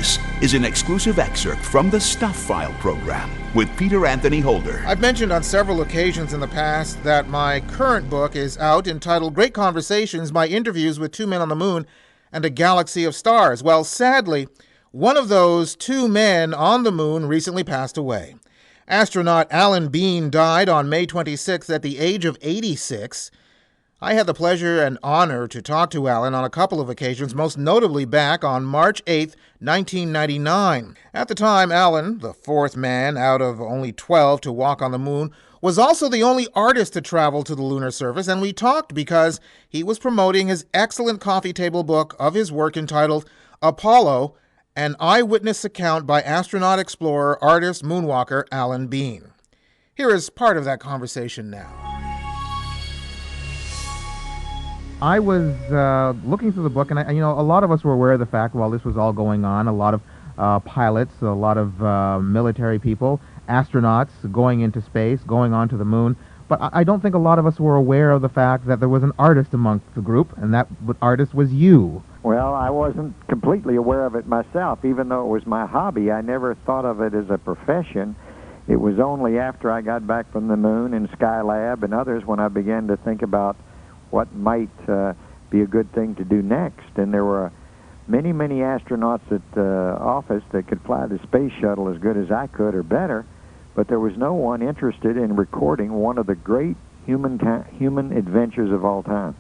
This is an exclusive excerpt from the Stuph File Program with Peter Anthony Holder. I've mentioned on several occasions in the past that my current book is out, entitled Great Conversations, My Interviews with Two Men on the Moon and a Galaxy of Stars. Well, sadly, one of those two men on the moon recently passed away. Astronaut Alan Bean died on May 26th at the age of 86. I had the pleasure and honor to talk to Alan on a couple of occasions, most notably back on March 8th, 1999. At the time, Alan, the fourth man out of only 12 to walk on the moon, was also the only artist to travel to the lunar surface, and we talked because he was promoting his excellent coffee table book of his work entitled Apollo, an Eyewitness Account by astronaut, explorer, artist, moonwalker Alan Bean. Here is part of that conversation now. I was looking through the book, and a lot of us were aware of the fact while this was all going on, a lot of pilots, a lot of military people, astronauts going into space, going on to the moon. But I don't think a lot of us were aware of the fact that there was an artist amongst the group, and that artist was you. Well, I wasn't completely aware of it myself. Even though it was my hobby, I never thought of it as a profession. It was only after I got back from the moon and Skylab and others when I began to think about what might be a good thing to do next. And there were many, many astronauts at the office that could fly the space shuttle as good as I could or better, but there was no one interested in recording one of the great human adventures of all time.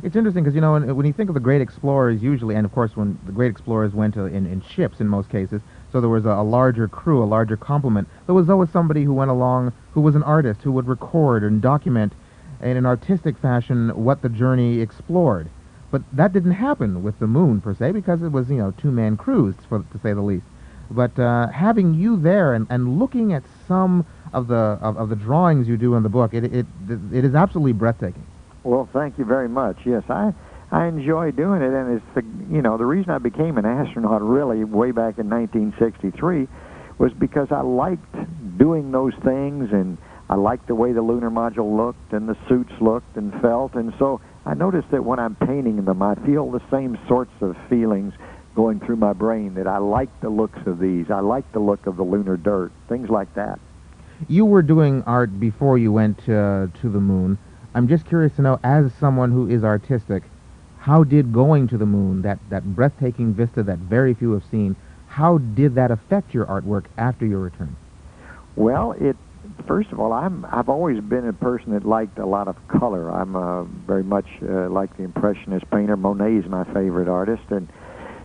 It's interesting because, when you think of the great explorers usually, and of course when the great explorers went in ships in most cases, so there was a larger crew, a larger complement, there was always somebody who went along who was an artist, who would record and document in an artistic fashion what the journey explored. But that didn't happen with the moon, per se, because it was, two-man crews, to say the least. But having you there and looking at some of the drawings you do in the book, it is absolutely breathtaking. Well, thank you very much. Yes, I enjoy doing it, and it's the reason I became an astronaut really way back in 1963 was because I liked doing those things, and I liked the way the lunar module looked and the suits looked and felt, and so I noticed that when I'm painting them, I feel the same sorts of feelings going through my brain, that I like the looks of these. I like the look of the lunar dirt, things like that. You were doing art before you went to the moon. I'm just curious to know, as someone who is artistic, how did going to the moon, that breathtaking vista that very few have seen, how did that affect your artwork after your return? Well, first of all, I've always been a person that liked a lot of color. I'm very much like the Impressionist painter. Monet is my favorite artist, and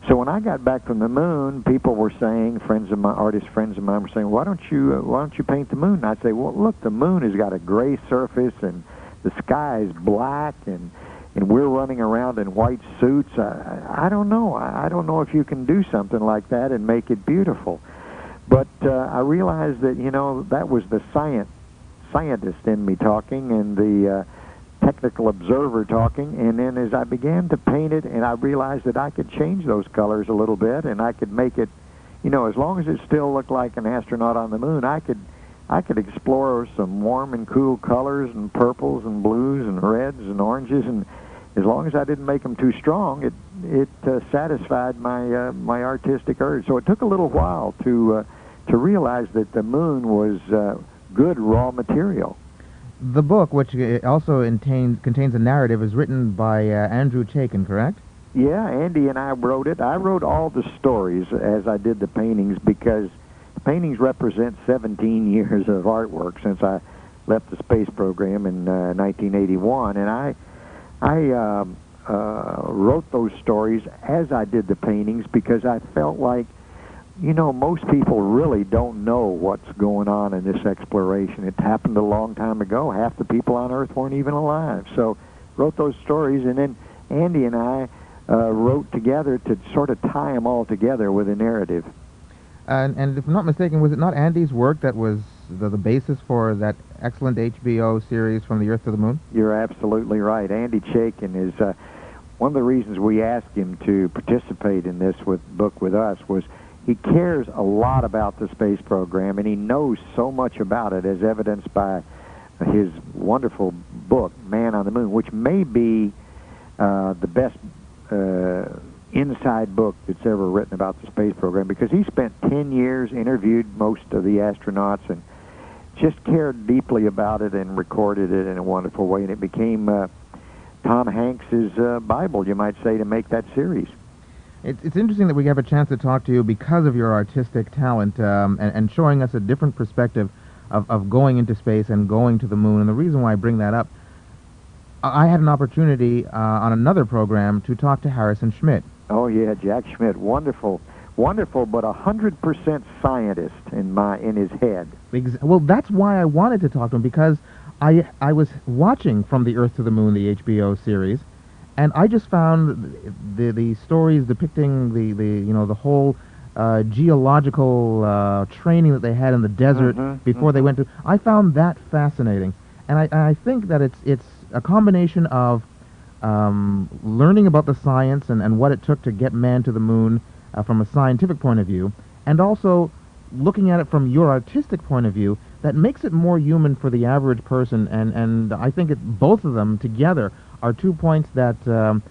so when I got back from the moon, people were saying, artist friends of mine were saying, why don't you paint the moon? And I'd say, well, look, the moon has got a gray surface, and the sky is black, and we're running around in white suits. I don't know. I don't know if you can do something like that and make it beautiful. But I realized that, that was the scientist in me talking and the technical observer talking. And then as I began to paint it, and I realized that I could change those colors a little bit, and I could make it, as long as it still looked like an astronaut on the moon, I could explore some warm and cool colors and purples and blues and reds and oranges, and as long as I didn't make them too strong, it satisfied my artistic urge. So it took a little while to realize that the moon was good raw material. The book, which also contains a narrative, is written by Andrew Chaikin, correct? Yeah, Andy and I wrote it. I wrote all the stories as I did the paintings because the paintings represent 17 years of artwork since I left the space program in 1981, and I wrote those stories as I did the paintings because I felt like, most people really don't know what's going on in this exploration. It happened a long time ago. Half the people on Earth weren't even alive. So wrote those stories, and then Andy and I wrote together to sort of tie them all together with a narrative. And if I'm not mistaken, was it not Andy's work that was the basis for that excellent HBO series, From the Earth to the Moon? You're absolutely right. Andy Chaikin is one of the reasons we asked him to participate in this book with us was he cares a lot about the space program, and he knows so much about it, as evidenced by his wonderful book, Man on the Moon, which may be the best inside book that's ever written about the space program, because he spent 10 years, interviewed most of the astronauts, and just cared deeply about it and recorded it in a wonderful way. And it became Tom Hanks's Bible, you might say, to make that series. It's interesting that we have a chance to talk to you because of your artistic talent and showing us a different perspective of going into space and going to the moon. And the reason why I bring that up, I had an opportunity on another program to talk to Harrison Schmitt. Oh, yeah, Jack Schmitt. Wonderful, but 100% scientist in his head. Well, that's why I wanted to talk to him, because I was watching From the Earth to the Moon, the HBO series, and I just found the stories depicting the whole geological training that they had in the desert before they went to. I found that fascinating, and I think that it's a combination of learning about the science and what it took to get man to the moon from a scientific point of view, and also looking at it from your artistic point of view, that makes it more human for the average person. And I think both of them together are 2 points that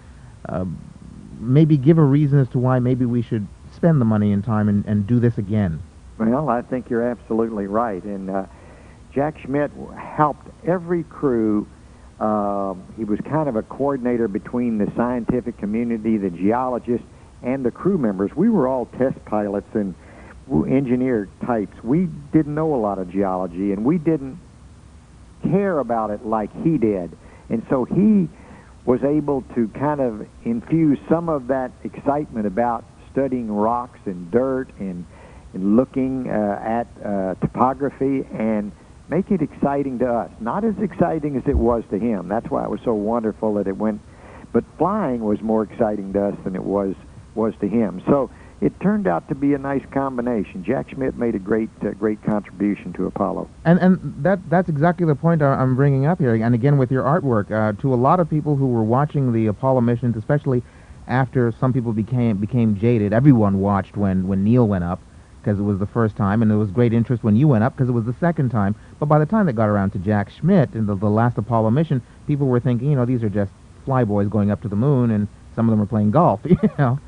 maybe give a reason as to why maybe we should spend the money and time and do this again. Well, I think you're absolutely right. And Jack Schmitt helped every crew. He was kind of a coordinator between the scientific community, the geologists, and the crew members. We were all test pilots and engineer types. We didn't know a lot of geology, and we didn't care about it like he did. And so he was able to kind of infuse some of that excitement about studying rocks and dirt and looking at topography and make it exciting to us. Not as exciting as it was to him. That's why it was so wonderful that it went. But flying was more exciting to us than it was to him. So it turned out to be a nice combination. Jack Schmitt made a great contribution to Apollo. And that's exactly the point I'm bringing up here. And again, with your artwork, to a lot of people who were watching the Apollo missions, especially after some people became jaded, everyone watched when Neil went up, because it was the first time, and there was great interest when you went up because it was the second time. But by the time they got around to Jack Schmitt in the last Apollo mission, people were thinking, these are just flyboys going up to the moon, and some of them are playing golf,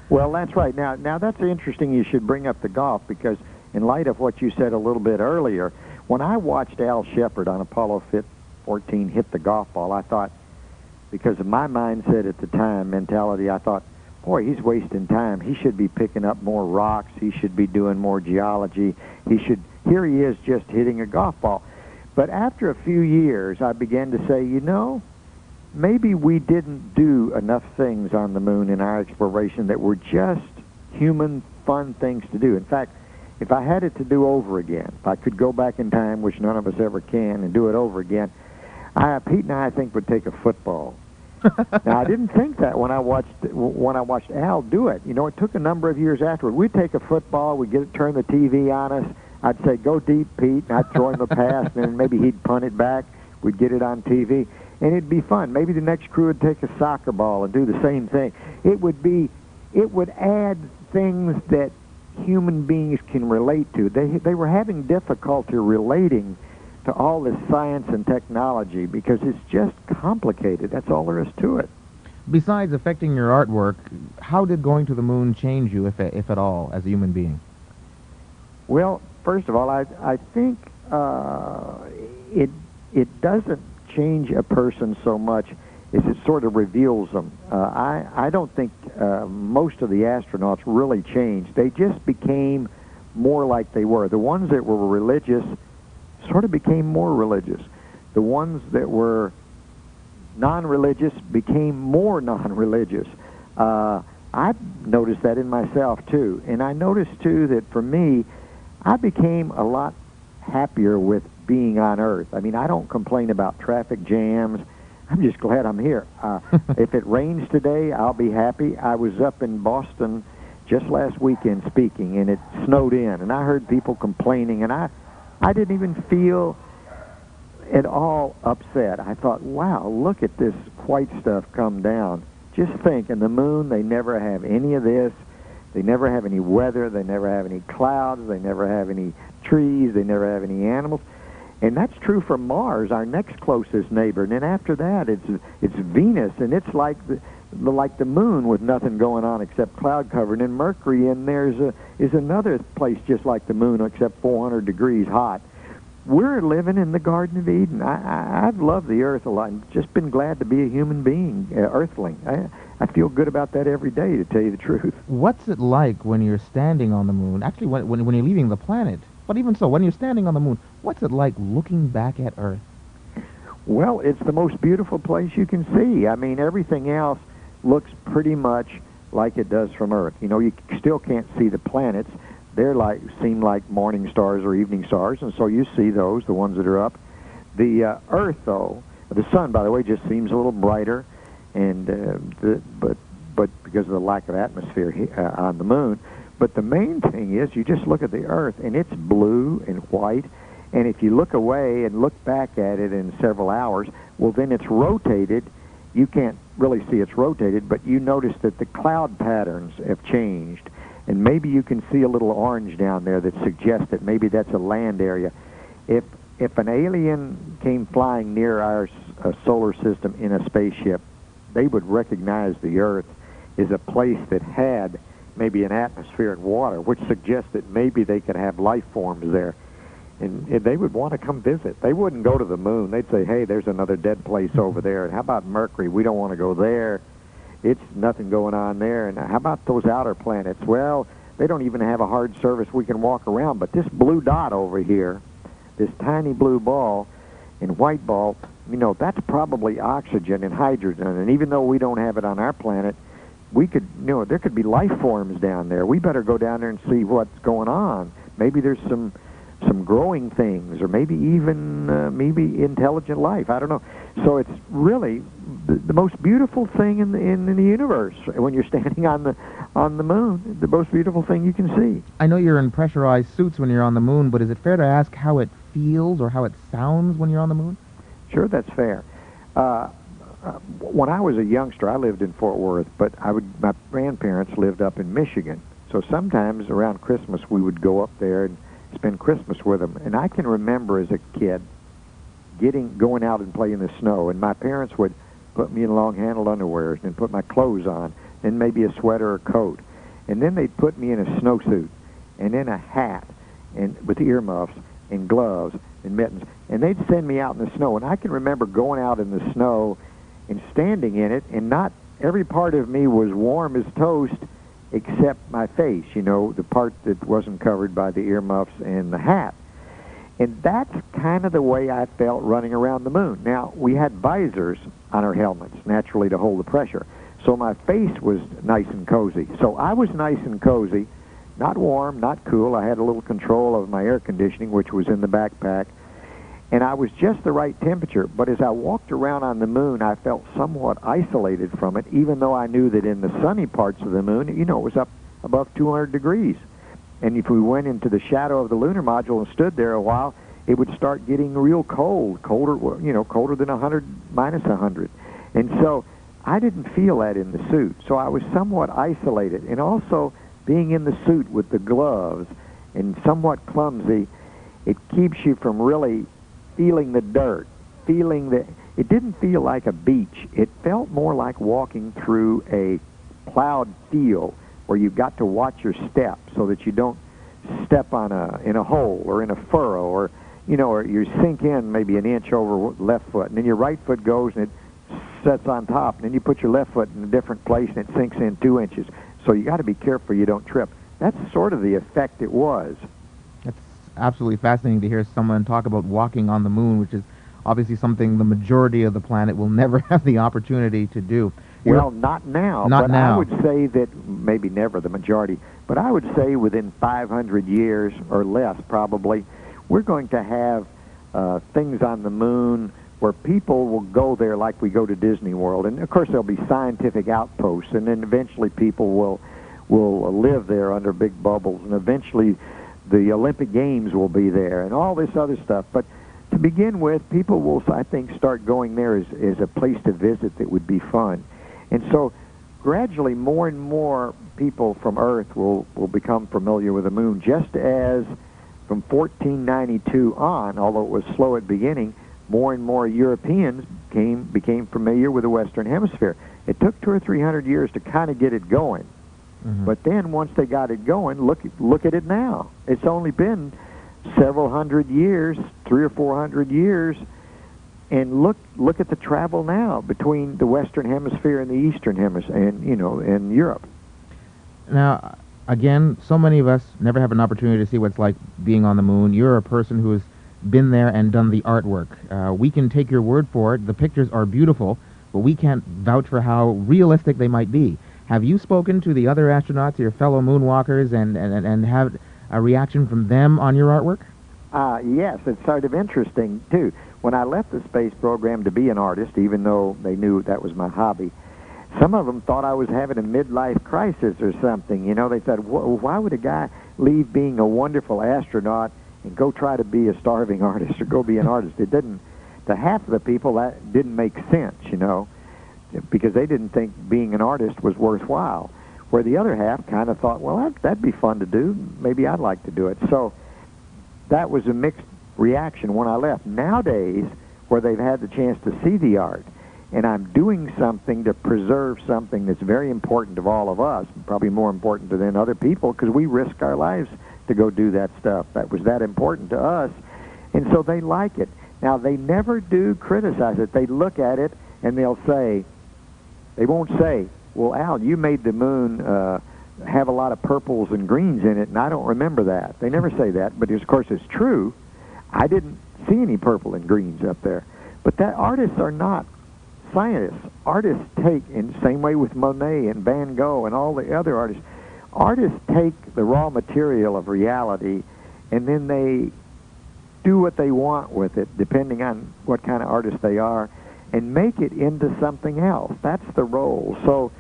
Well, that's right. Now that's interesting you should bring up the golf, because in light of what you said a little bit earlier, when I watched Al Shepard on Apollo 14 hit the golf ball, I thought, because of my mindset at the time, mentality, I thought, boy, he's wasting time. He should be picking up more rocks. He should be doing more geology. Here he is just hitting a golf ball. But after a few years, I began to say, maybe we didn't do enough things on the moon in our exploration that were just human, fun things to do. In fact, if I had it to do over again, if I could go back in time, which none of us ever can, and do it over again, Pete and I think, would take a football. Now, I didn't think that when I watched Al do it. It took a number of years afterward. We'd take a football, we'd turn the TV on us. I'd say, "Go deep, Pete," and I'd throw him a pass, and then maybe he'd punt it back. We'd get it on TV, and it'd be fun. Maybe the next crew would take a soccer ball and do the same thing. It would add things that human beings can relate to. They were having difficulty relating to all this science and technology because it's just complicated. That's all there is to it. Besides affecting your artwork, how did going to the moon change you, if at all, as a human being? Well, first of all, I think it doesn't change a person so much as it sort of reveals them. I don't think most of the astronauts really changed. They just became more like they were. The ones that were religious sort of became more religious. The ones that were non-religious became more non-religious. I've noticed that in myself, too. And I noticed, too, that for me, I became a lot happier with being on Earth. I mean, I don't complain about traffic jams. I'm just glad I'm here. If it rains today, I'll be happy. I was up in Boston just last weekend speaking, and it snowed in, and I heard people complaining, and I didn't even feel at all upset. I thought, wow, look at this white stuff come down. Just think, in the moon, they never have any of this. They never have any weather. They never have any clouds. They never have any trees. They never have any animals. And that's true for Mars, our next closest neighbor. And then after that, it's Venus, and it's like like the moon with nothing going on except cloud cover, and then Mercury, and is another place just like the moon except 400 degrees hot. We're living in the Garden of Eden. I've loved the Earth a lot and just been glad to be a human being, Earthling. I feel good about that every day, to tell you the truth. What's it like when you're standing on the moon? Actually, when you're leaving the planet. But even so, when you're standing on the moon, what's it like looking back at Earth? Well, it's the most beautiful place you can see. I mean, everything else looks pretty much like it does from Earth. You know, you still can't see the planets. They're seem like morning stars or evening stars, and so you see those, the ones that are up. The Earth, though, the sun, by the way, just seems a little brighter, and but because of the lack of atmosphere on the moon. But the main thing is, you just look at the Earth, and it's blue and white. And if you look away and look back at it in several hours, well, then it's rotated. You can't really see it's rotated, but you notice that the cloud patterns have changed. And maybe you can see a little orange down there that suggests that maybe that's a land area. If an alien came flying near our solar system in a spaceship, they would recognize the Earth as a place that had maybe an atmosphere and water, which suggests that maybe they could have life forms there. And they would want to come visit. They wouldn't go to the moon. They'd say, hey, there's another dead place over there. And how about Mercury? We don't want to go there. It's nothing going on there. And how about those outer planets? Well, they don't even have a hard surface we can walk around. But this blue dot over here, this tiny blue ball and white ball, you know, that's probably oxygen and hydrogen. And even though we don't have it on our planet, we could, you know, there could be life forms down there. We better go down there and see what's going on. Maybe there's some growing things, or maybe even maybe intelligent life. I don't know. So it's really the most beautiful thing in the universe when you're standing on the moon. The most beautiful thing you can see. I know you're in pressurized suits when you're on the moon, but is it fair to ask how it feels or how it sounds when you're on the moon? Sure, that's fair. When I was a youngster, I lived in Fort Worth, but my grandparents lived up in Michigan. So sometimes around Christmas we would go up there and spend Christmas with them. And I can remember as a kid going out and playing in the snow, and my parents would put me in long-handled underwear and put my clothes on, and maybe a sweater or coat. And then they'd put me in a snowsuit and then a hat and with earmuffs and gloves and mittens. And they'd send me out in the snow. And I can remember going out in the snow and standing in it, and not every part of me was warm as toast except my face, you know, the part that wasn't covered by the earmuffs and the hat. And that's kind of the way I felt running around the moon. Now, we had visors on our helmets, naturally, to hold the pressure. So my face was nice and cozy. So I was nice and cozy, not warm, not cool. I had a little control of my air conditioning, which was in the backpack. And I was just the right temperature. But as I walked around on the moon, I felt somewhat isolated from it, even though I knew that in the sunny parts of the moon, you know, it was up above 200 degrees. And if we went into the shadow of the lunar module and stood there a while, it would start getting real cold, colder than 100, minus 100. And so I didn't feel that in the suit. So I was somewhat isolated. And also, being in the suit with the gloves and somewhat clumsy, it keeps you from really feeling the dirt, feeling that it didn't feel like a beach. It felt more like walking through a plowed field where you've got to watch your step so that you don't step in a hole or in a furrow, or, you know, or you sink in maybe an inch over left foot, and then your right foot goes and it sets on top, and then you put your left foot in a different place and it sinks in 2 inches. So you got to be careful you don't trip. That's sort of the effect it was. That's absolutely fascinating to hear someone talk about walking on the moon, which is obviously something the majority of the planet will never have the opportunity to do. Well, not now. Not now. I would say that maybe never the majority, but I would say within 500 years or less probably, we're going to have things on the moon where people will go there like we go to Disney World. And, of course, there'll be scientific outposts, and then eventually people will live there under big bubbles, and eventually the Olympic Games will be there and all this other stuff. But to begin with, people will, I think, start going there as a place to visit that would be fun. And so gradually more and more people from Earth will become familiar with the moon, just as from 1492 on, although it was slow at the beginning, more and more Europeans became familiar with the Western Hemisphere. It took 200 or 300 years to kind of get it going. But then once they got it going, look at it now. It's only been several hundred years, 300 or 400 years, and look at the travel now between the Western Hemisphere and the Eastern Hemisphere, and Europe. Now, again, so many of us never have an opportunity to see what it's like being on the moon. You're a person who has been there and done the artwork. We can take your word for it. The pictures are beautiful, but we can't vouch for how realistic they might be. Have you spoken to the other astronauts, your fellow moonwalkers, and have a reaction from them on your artwork? Yes, it's sort of interesting, too. When I left the space program to be an artist, even though they knew that was my hobby, some of them thought I was having a midlife crisis or something. They said, why would a guy leave being a wonderful astronaut and go try to be a starving artist or go be an artist? It didn't. To half of the people, that didn't make sense, because they didn't think being an artist was worthwhile. Where the other half kind of thought, well, that'd be fun to do. Maybe I'd like to do it. So that was a mixed reaction when I left. Nowadays, where they've had the chance to see the art, and I'm doing something to preserve something that's very important to all of us, probably more important than other people, because we risk our lives to go do that stuff. That was that important to us, and so they like it. Now, they never do criticize it. They look at it, and they won't say, well, Al, you made the moon have a lot of purples and greens in it, and I don't remember that. They never say that, but of course it's true. I didn't see any purple and greens up there. But that artists are not scientists. Artists take, in the same way with Monet and Van Gogh and all the other artists, artists take the raw material of reality and then they do what they want with it, depending on what kind of artist they are, and make it into something else. That's the role. So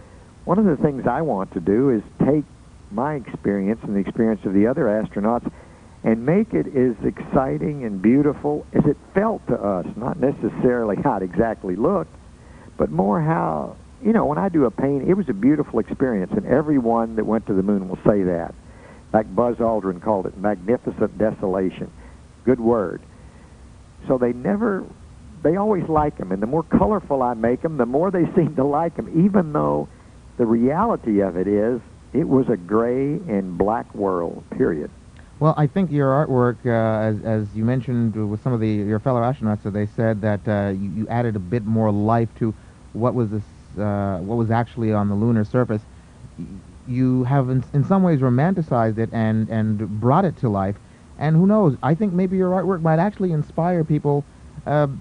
one of the things I want to do is take my experience and the experience of the other astronauts and make it as exciting and beautiful as it felt to us, not necessarily how it exactly looked, but more how, when I do a painting, it was a beautiful experience, and everyone that went to the moon will say that. Like Buzz Aldrin called it, magnificent desolation. Good word. So they always like them, and the more colorful I make them, the more they seem to like them, even though the reality of it is it was a gray and black world, period. Well, I think your artwork, as you mentioned with some of your fellow astronauts, so they said that you added a bit more life to what was actually on the lunar surface. You have, in some ways, romanticized it and brought it to life. And who knows? I think maybe your artwork might actually inspire people,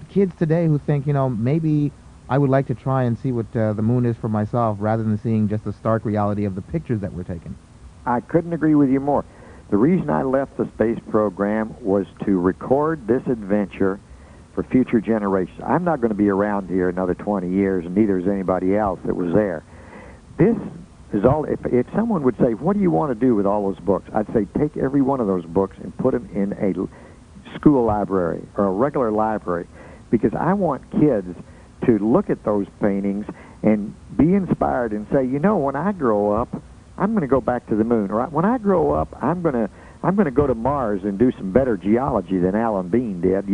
kids today, who think, maybe I would like to try and see what the moon is for myself, rather than seeing just the stark reality of the pictures that were taken. I couldn't agree with you more. The reason I left the space program was to record this adventure for future generations. I'm not going to be around here another 20 years, and neither is anybody else that was there. This is all. If someone would say, what do you want to do with all those books? I'd say take every one of those books and put them in a school library or a regular library, because I want kids to look at those paintings and be inspired and say, when I grow up, I'm going to go back to the moon. Or when I grow up, I'm going to go to Mars and do some better geology than Alan Bean did.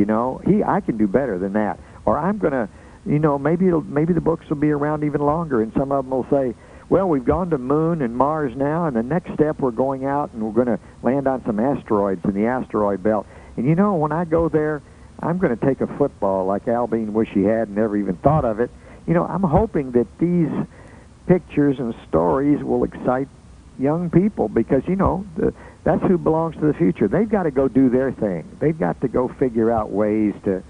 I can do better than that. Or I'm going to, maybe the books will be around even longer, and some of them will say, well, we've gone to Moon and Mars now, and the next step we're going out and we're going to land on some asteroids in the asteroid belt. And when I go there, I'm going to take a football like Al Bean wish he had and never even thought of it. I'm hoping that these pictures and stories will excite young people, because that's who belongs to the future. They've got to go do their thing. They've got to go figure out ways to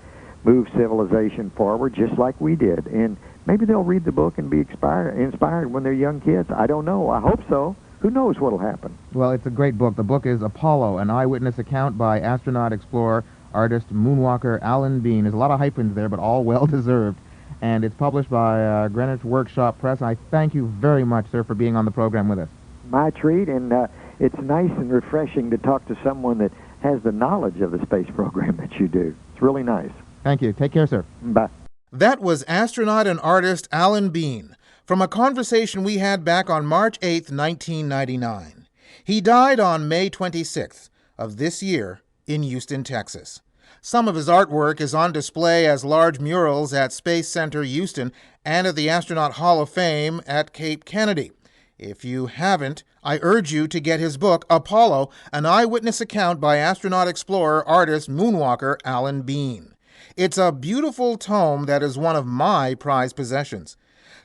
move civilization forward, just like we did. And maybe they'll read the book and be inspired when they're young kids. I don't know. I hope so. Who knows what'll happen? Well, it's a great book. The book is Apollo, an eyewitness account by astronaut, explorer, artist, moonwalker Alan Bean. There's a lot of hyphens there, but all well-deserved. And it's published by Greenwich Workshop Press. I thank you very much, sir, for being on the program with us. My treat, and it's nice and refreshing to talk to someone that has the knowledge of the space program that you do. It's really nice. Thank you. Take care, sir. Bye. That was astronaut and artist Alan Bean, from a conversation we had back on March 8, 1999. He died on May 26th of this year in Houston, Texas. Some of his artwork is on display as large murals at Space Center Houston and at the Astronaut Hall of Fame at Cape Kennedy. If you haven't, I urge you to get his book, Apollo, an eyewitness account by astronaut explorer artist Moonwalker Alan Bean. It's a beautiful tome that is one of my prized possessions.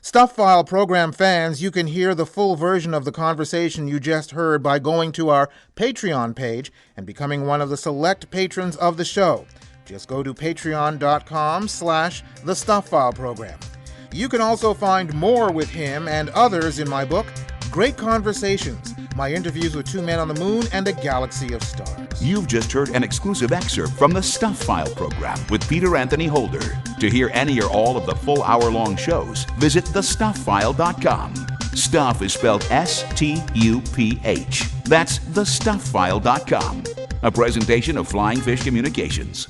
Stuph File Program fans, you can hear the full version of the conversation you just heard by going to our Patreon page and becoming one of the select patrons of the show. Just go to patreon.com/The Stuph File Program. You can also find more with him and others in my book, Great Conversations, my interviews with two men on the moon and a galaxy of stars. You've just heard an exclusive excerpt from the Stuph File Program with Peter Anthony Holder. To hear any or all of the full hour-long shows, visit thestufffile.com. Stuph is spelled S-T-U-P-H. That's thestufffile.com. A presentation of Flying Fish Communications.